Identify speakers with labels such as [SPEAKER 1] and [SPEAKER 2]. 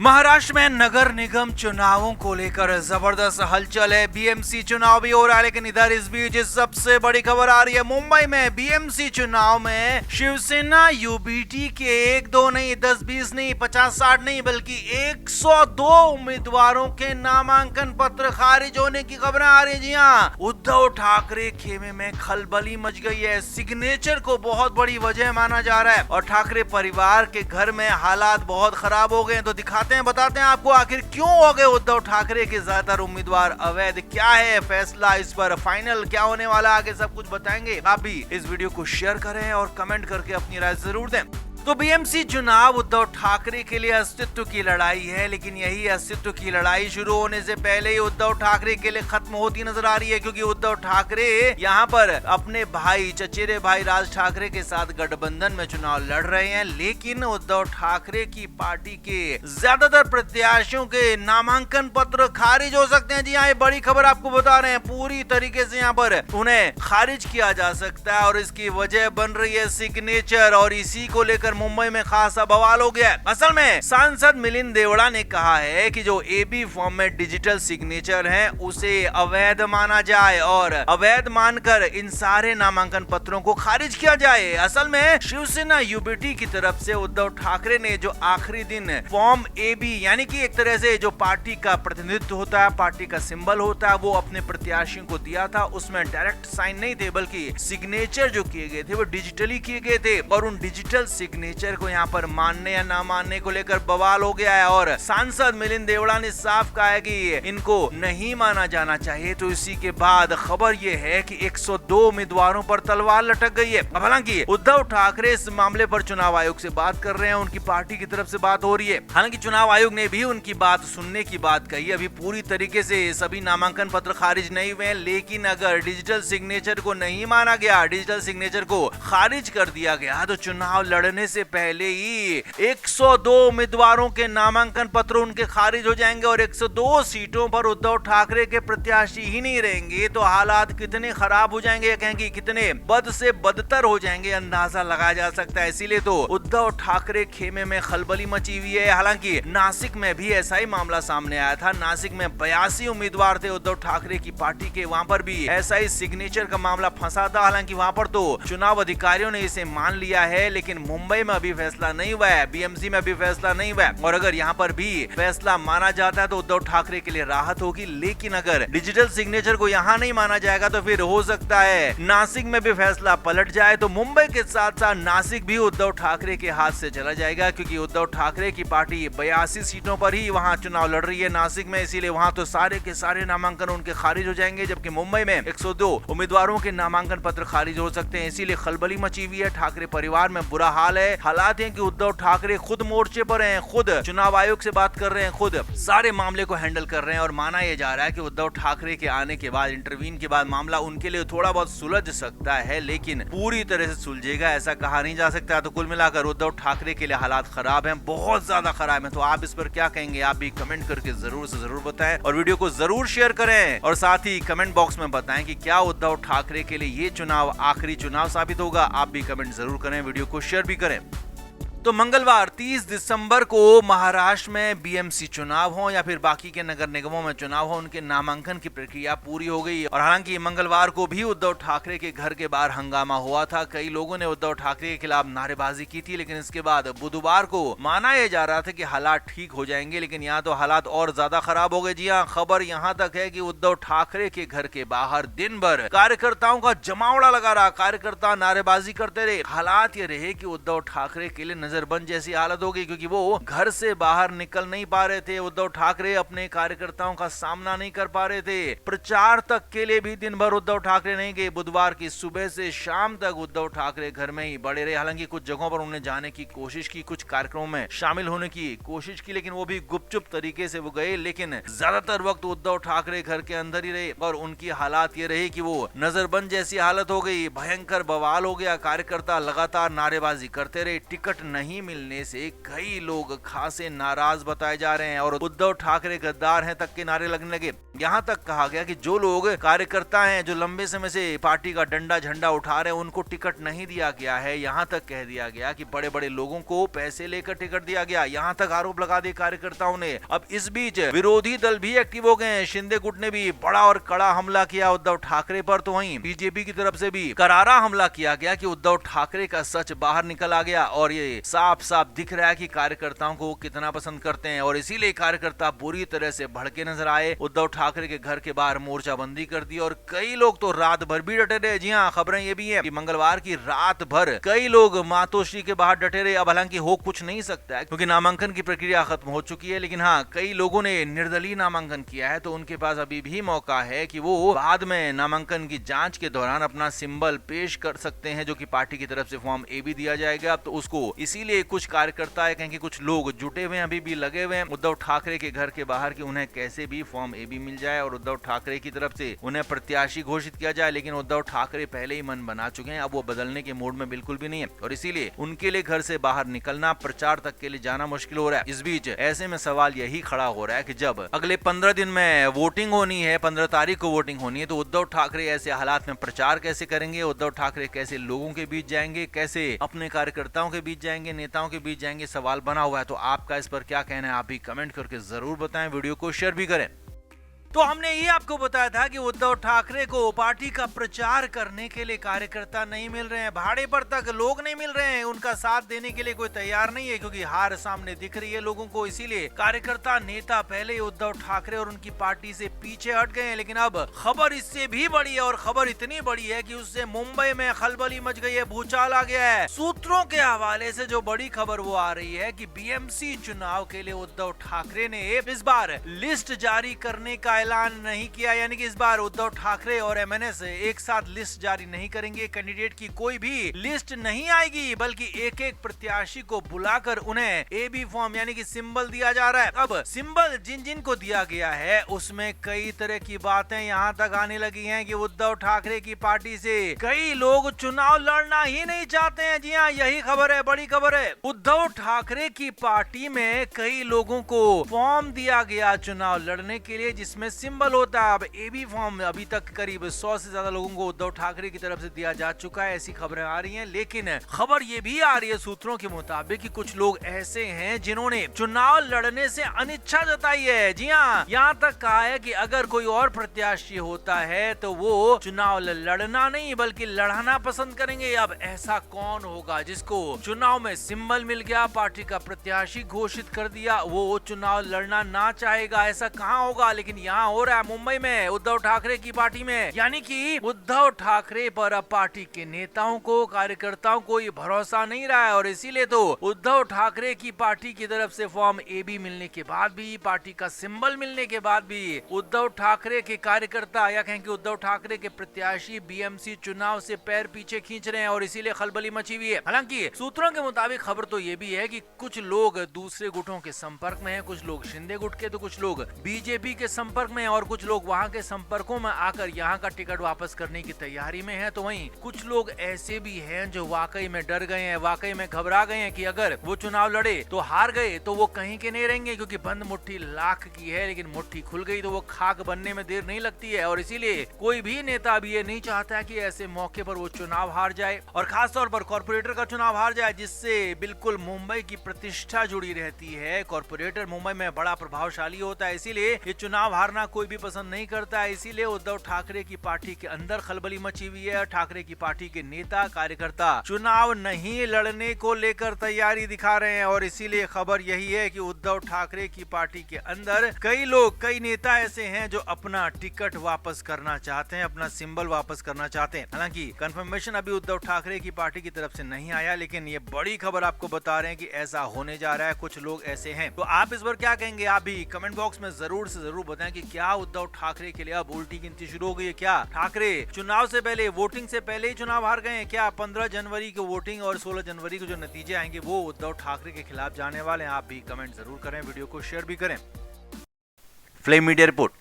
[SPEAKER 1] महाराष्ट्र में नगर निगम चुनावों को लेकर जबरदस्त हलचल है। बीएमसी चुनाव भी हो रहा है, लेकिन इधर इस बीच सबसे बड़ी खबर आ रही है। मुंबई में बीएमसी चुनाव में शिवसेना यूबीटी के 1-2 नहीं, 10-20 नहीं, 50-60 नहीं, बल्कि 102 उम्मीदवारों के नामांकन पत्र खारिज होने की खबरें आ रही है। जी हाँ, उद्धव ठाकरे खेमे में खलबली मच गई है। सिग्नेचर को बहुत बड़ी वजह माना जा रहा है और ठाकरे परिवार के घर में हालात बहुत खराब हो गए। तो दिखाते हैं, बताते हैं आपको आखिर क्यों हो गए उद्धव ठाकरे के ज्यादातर उम्मीदवार अवैध, क्या है फैसला, इस पर फाइनल क्या होने वाला, आगे सब कुछ बताएंगे। आप भी इस वीडियो को शेयर करें और कमेंट करके अपनी राय जरूर दें। तो बीएमसी चुनाव उद्धव ठाकरे के लिए अस्तित्व की लड़ाई है, लेकिन यही अस्तित्व की लड़ाई शुरू होने से पहले ही उद्धव ठाकरे के लिए खत्म होती नजर आ रही है, क्योंकि उद्धव ठाकरे यहाँ पर अपने भाई, चचेरे भाई राज ठाकरे के साथ गठबंधन में चुनाव लड़ रहे हैं। लेकिन उद्धव ठाकरे की पार्टी के ज्यादातर प्रत्याशियों के नामांकन पत्र खारिज हो सकते हैं। जी हाँ, ये बड़ी खबर आपको बता रहे हैं। पूरी तरीके से यहाँ पर उन्हें खारिज किया जा सकता है और इसकी वजह बन रही है सिग्नेचर, और इसी को लेकर मुंबई में खासा बवाल हो गया है। असल में सांसद मिलिंद देवड़ा ने कहा है कि जो एबी फॉर्म में डिजिटल सिग्नेचर है उसे अवैध माना जाए और अवैध मानकर इन सारे नामांकन पत्रों को खारिज किया जाए। असल में शिवसेना यूबीटी की तरफ से उद्धव ठाकरे ने जो आखिरी दिन फॉर्म एबी, यानी कि एक तरह से जो पार्टी का प्रतिनिधित्व होता है, पार्टी का सिंबल होता है, वो अपने प्रत्याशियों को दिया था। उसमें डायरेक्ट साइन नहीं थे, बल्कि सिग्नेचर जो किए गए थे वो डिजिटली किए गए थे, और उन डिजिटल सिग्नेचर को यहाँ पर मानने या ना मानने को लेकर बवाल हो गया है। और सांसद मिलिंद देवड़ा ने साफ कहा है कि इनको नहीं माना जाना चाहिए। तो इसी के बाद खबर ये है कि 102 उम्मीदवारों पर तलवार लटक गई है। अब हालांकि उद्धव ठाकरे इस मामले पर चुनाव आयोग से बात कर रहे हैं, उनकी पार्टी की तरफ से बात हो रही है। हालांकि चुनाव आयोग ने भी उनकी बात सुनने की बात कही। अभी पूरी तरीके से सभी नामांकन पत्र खारिज नहीं हुए, लेकिन अगर डिजिटल सिग्नेचर को नहीं माना गया, डिजिटल सिग्नेचर को खारिज कर दिया गया, तो चुनाव लड़ने से पहले ही 102 उम्मीदवारों के नामांकन पत्र उनके खारिज हो जाएंगे और 102 सीटों पर उद्धव ठाकरे के प्रत्याशी ही नहीं रहेंगे। तो हालात कितने खराब हो जाएंगे, कहेंगे कितने बद से बदतर हो जाएंगे, अंदाजा लगाया जा सकता है। इसीलिए तो उद्धव ठाकरे खेमे में खलबली मची हुई है। हालांकि नासिक में भी ऐसा ही मामला सामने आया था। नासिक में 82 उम्मीदवार थे उद्धव ठाकरे की पार्टी के, वहां पर भी ऐसा ही सिग्नेचर का मामला फंसा था। हालांकि वहां पर तो चुनाव अधिकारियों ने इसे मान लिया है, लेकिन मुंबई में अभी फैसला नहीं हुआ है, बीएमसी में अभी फैसला नहीं हुआ है। और अगर यहाँ पर भी फैसला माना जाता है तो उद्धव ठाकरे के लिए राहत होगी। लेकिन अगर डिजिटल सिग्नेचर को यहाँ नहीं माना जाएगा तो फिर हो सकता है नासिक में भी फैसला पलट जाए। तो मुंबई के साथ साथ नासिक भी उद्धव ठाकरे के हाथ से चला जाएगा, क्योंकि उद्धव ठाकरे की पार्टी 82 सीटों पर ही वहाँ चुनाव लड़ रही है नासिक में। इसीलिए वहाँ तो सारे के सारे नामांकन उनके खारिज हो जाएंगे, जबकि मुंबई में 102 उम्मीदवारों के नामांकन पत्र खारिज हो सकते हैं। इसीलिए खलबली मची हुई है, ठाकरे परिवार में बुरा हाल है। हालात हैं कि उद्धव ठाकरे खुद मोर्चे पर हैं, खुद चुनाव आयोग से बात कर रहे हैं, खुद सारे मामले को हैंडल कर रहे हैं। और माना यह जा रहा है कि उद्धव ठाकरे के आने के बाद, इंटरवीन के बाद मामला उनके लिए थोड़ा बहुत सुलझ सकता है, लेकिन पूरी तरह से सुलझेगा ऐसा कहा नहीं जा सकता। तो कुल मिलाकर उद्धव ठाकरे के लिए हालात खराब हैं, बहुत ज्यादा खराब हैं। तो आप इस पर क्या कहेंगे, आप भी कमेंट करके जरूर से जरूर बताएं और वीडियो को जरूर शेयर करें। और साथ ही कमेंट बॉक्स में बताएं कि क्या उद्धव ठाकरे के लिए ये चुनाव आखिरी चुनाव साबित होगा। आप भी कमेंट जरूर करें, वीडियो को शेयर भी करें। तो मंगलवार 30 दिसंबर को महाराष्ट्र में बीएमसी चुनाव हो या फिर बाकी के नगर निगमों में चुनाव हो, उनके नामांकन की प्रक्रिया पूरी हो गई। और हालांकि मंगलवार को भी उद्धव ठाकरे के घर के बाहर हंगामा हुआ था। कई लोगों ने उद्धव ठाकरे के खिलाफ नारेबाजी की थी, लेकिन इसके बाद बुधवार को माना यह जा रहा था कि हालात ठीक हो जाएंगे, लेकिन यहाँ तो हालात और ज्यादा खराब हो गए। जी हाँ, खबर यहाँ तक है कि उद्धव ठाकरे के घर के बाहर दिन भर कार्यकर्ताओं का जमावड़ा लगा रहा, कार्यकर्ता नारेबाजी करते रहे। हालात ये रहे कि उद्धव ठाकरे के लिए नजरबंद जैसी हालत हो गई, क्योंकि वो घर से बाहर निकल नहीं पा रहे थे। उद्धव ठाकरे अपने कार्यकर्ताओं का सामना नहीं कर पा रहे थे। प्रचार तक के लिए भी दिन भर उद्धव ठाकरे नहीं गए। बुधवार की सुबह से शाम तक उद्धव ठाकरे घर में ही बड़े रहे। हालांकि कुछ जगहों पर उन्हें जाने की कोशिश की, कुछ कार्यक्रमों में शामिल होने की कोशिश की, लेकिन वो भी गुपचुप तरीके से वो गए। लेकिन ज्यादातर वक्त उद्धव ठाकरे घर के अंदर ही रहे और उनकी हालात ये रही कि वो नजरबंद जैसी हालत हो गई। भयंकर बवाल हो गया, कार्यकर्ता लगातार नारेबाजी करते रहे, टिकट नहीं नहीं मिलने से कई लोग खासे नाराज बताए जा रहे हैं और उद्धव ठाकरे गद्दार हैं तक के नारे लगने लगे। यहाँ तक कहा गया कि जो लोग कार्यकर्ता हैं जो लंबे समय से पार्टी का डंडा झंडा उठा रहे हैं उनको टिकट नहीं दिया गया है। यहाँ तक कह दिया गया कि बड़े बड़े लोगों को पैसे लेकर टिकट दिया गया। यहाँ तक आरोप लगा दिए कार्यकर्ताओं ने। अब इस बीच विरोधी दल भी एक्टिव हो गए हैं। शिंदे गुट ने भी बड़ा और कड़ा हमला किया उद्धव ठाकरे पर, तो वहीं बीजेपी की तरफ से भी करारा हमला किया गया कि उद्धव ठाकरे का सच बाहर निकल आ गया और ये साफ साफ दिख रहा है कि कार्यकर्ताओं को कितना पसंद करते हैं और इसीलिए कार्यकर्ता बुरी तरह से भड़के नजर आए। उद्धव ठाकरे के घर के बाहर मोर्चाबंदी कर दी और कई लोग तो रात भर भी डटे रहे। जी हाँ, खबरें ये भी है कि मंगलवार की रात भर कई लोग मातोश्री के बाहर डटे रहे। अब हालांकि हो कुछ नहीं सकता है क्योंकि नामांकन की प्रक्रिया खत्म हो चुकी है, लेकिन हाँ, कई लोगों ने निर्दलीय नामांकन किया है तो उनके पास अभी भी मौका है कि वो बाद में नामांकन की जांच के दौरान अपना सिंबल पेश कर सकते हैं, जो कि पार्टी की तरफ से फॉर्म ए भी दिया जाएगा। तो उसको इसीलिए कुछ कार्यकर्ता है, कहेंगे कुछ लोग जुटे हुए हैं, अभी भी लगे हुए हैं उद्धव ठाकरे के घर के बाहर कि उन्हें कैसे भी फॉर्म ए भी मिल जाए और उद्धव ठाकरे की तरफ से उन्हें प्रत्याशी घोषित किया जाए। लेकिन उद्धव ठाकरे पहले ही मन बना चुके हैं, अब वो बदलने के मूड में बिल्कुल भी नहीं है और इसीलिए उनके लिए घर से बाहर निकलना, प्रचार तक के लिए जाना मुश्किल हो रहा है। इस बीच ऐसे में सवाल यही खड़ा हो रहा है कि जब अगले 15 दिन में वोटिंग होनी है, 15 तारीख को वोटिंग होनी है, तो उद्धव ठाकरे ऐसे हालात में प्रचार कैसे करेंगे? उद्धव ठाकरे कैसे लोगों के बीच जाएंगे, कैसे अपने कार्यकर्ताओं के बीच जाएंगे, नेताओं के बीच जाएंगे? सवाल बना हुआ है। तो आपका इस पर क्या कहना है? आप भी कमेंट करके जरूर बताएं, वीडियो को शेयर भी करें। तो हमने ये आपको बताया था कि उद्धव ठाकरे को पार्टी का प्रचार करने के लिए कार्यकर्ता नहीं मिल रहे हैं, भाड़े पर तक लोग नहीं मिल रहे हैं, उनका साथ देने के लिए कोई तैयार नहीं है क्योंकि हार सामने दिख रही है लोगों को। इसीलिए कार्यकर्ता नेता पहले ही उद्धव ठाकरे और उनकी पार्टी से पीछे हट गए हैं। लेकिन अब खबर इससे भी बड़ी है और खबर इतनी बड़ी है कि उससे मुंबई में खलबली मच गई है, भूचाल आ गया है। सूत्रों के हवाले से जो बड़ी खबर वो आ रही है कि बीएमसी चुनाव के लिए उद्धव ठाकरे ने इस बार लिस्ट जारी करने का ऐलान नहीं किया, यानी कि इस बार उद्धव ठाकरे और एमएनएस एक साथ लिस्ट जारी नहीं करेंगे। कैंडिडेट की कोई भी लिस्ट नहीं आएगी, बल्कि एक एक प्रत्याशी को बुलाकर उन्हें एबी फॉर्म यानी कि सिंबल दिया जा रहा है। अब सिंबल जिन जिन को दिया गया है उसमें कई तरह की बातें यहाँ तक आने लगी हैं कि उद्धव ठाकरे की पार्टी से कई लोग चुनाव लड़ना ही नहीं चाहते हैं। जी हाँ, यही खबर है, बड़ी खबर है। उद्धव ठाकरे की पार्टी में कई लोगों को फॉर्म दिया गया चुनाव लड़ने के लिए, जिसमें सिंबल होता है। अब एबी फॉर्म अभी तक करीब 100 से ज्यादा लोगों को उद्धव ठाकरे की तरफ से दिया जा चुका है, ऐसी खबरें आ रही हैं। लेकिन खबर ये भी आ रही है सूत्रों के मुताबिक कि कुछ लोग ऐसे हैं जिन्होंने चुनाव लड़ने से अनिच्छा जताई है। जी हाँ, यहाँ तक कहा है कि अगर कोई और प्रत्याशी होता है तो वो चुनाव लड़ना नहीं बल्कि लड़ाना पसंद करेंगे। अब ऐसा कौन होगा जिसको चुनाव में सिंबल मिल गया, पार्टी का प्रत्याशी घोषित कर दिया, वो चुनाव लड़ना ना चाहेगा? ऐसा कहाँ होगा? लेकिन यहाँ हो रहा है मुंबई में उद्धव ठाकरे की पार्टी में। यानी कि उद्धव ठाकरे पर अब पार्टी के नेताओं को, कार्यकर्ताओं को ये भरोसा नहीं रहा है और इसीलिए तो उद्धव ठाकरे की पार्टी की तरफ से फॉर्म ए भी मिलने के बाद भी, पार्टी का सिंबल मिलने के बाद भी उद्धव ठाकरे के कार्यकर्ता या कहें कि उद्धव ठाकरे के प्रत्याशी बीएमसी चुनाव से पैर पीछे खींच रहे हैं और इसीलिए खलबली मची हुई है। हालांकि सूत्रों के मुताबिक खबर तो ये भी है कि कुछ लोग दूसरे गुटों के संपर्क में हैं, कुछ लोग शिंदे गुट के, तो कुछ लोग बीजेपी के संपर्क में और कुछ लोग वहां के संपर्कों में आकर यहां का टिकट वापस करने की तैयारी में है। तो वहीं कुछ लोग ऐसे भी हैं जो वाकई में डर गए हैं, वाकई में घबरा गए हैं कि अगर वो चुनाव लड़े तो हार गए तो वो कहीं के नहीं रहेंगे, क्योंकि बंद मुट्ठी लाख की है, लेकिन मुट्ठी खुल गई तो वो खाक बनने में देर नहीं लगती है। और इसीलिए कोई भी नेता भी ये नहीं चाहता है कि ऐसे मौके पर वो चुनाव हार जाए और खासतौर पर कॉर्पोरेटर का चुनाव हार जाए, जिससे बिल्कुल मुंबई की प्रतिष्ठा जुड़ी रहती है। कॉर्पोरेटर मुंबई में बड़ा प्रभावशाली होता है, इसीलिए ये चुनाव हारना कोई भी पसंद नहीं करता है। इसीलिए उद्धव ठाकरे की पार्टी के अंदर खलबली मची हुई है। ठाकरे की पार्टी के नेता, कार्यकर्ता चुनाव नहीं लड़ने को लेकर तैयारी दिखा रहे हैं और इसीलिए खबर यही है कि उद्धव ठाकरे की पार्टी के अंदर कई लोग, कई नेता ऐसे हैं जो अपना टिकट वापस करना चाहते हैं, अपना सिंबल वापस करना चाहते हैं। हालांकि कंफर्मेशन अभी उद्धव ठाकरे की पार्टी की तरफ से नहीं आया, लेकिन ये बड़ी खबर आपको बता रहे हैं कि ऐसा होने जा रहा है, कुछ लोग ऐसे हैं। तो आप इस पर क्या कहेंगे? आप भी कमेंट बॉक्स में जरूर से जरूर बताएं कि क्या उद्धव ठाकरे के लिए अब उल्टी गिनती शुरू हो गई है? क्या ठाकरे चुनाव से पहले, वोटिंग से पहले ही चुनाव हार गए हैं? क्या 15 जनवरी को वोटिंग और 16 जनवरी को जो नतीजे आएंगे वो उद्धव ठाकरे के खिलाफ जाने वाले हैं? आप भी कमेंट जरूर करें, वीडियो को शेयर भी करें। Flame media report.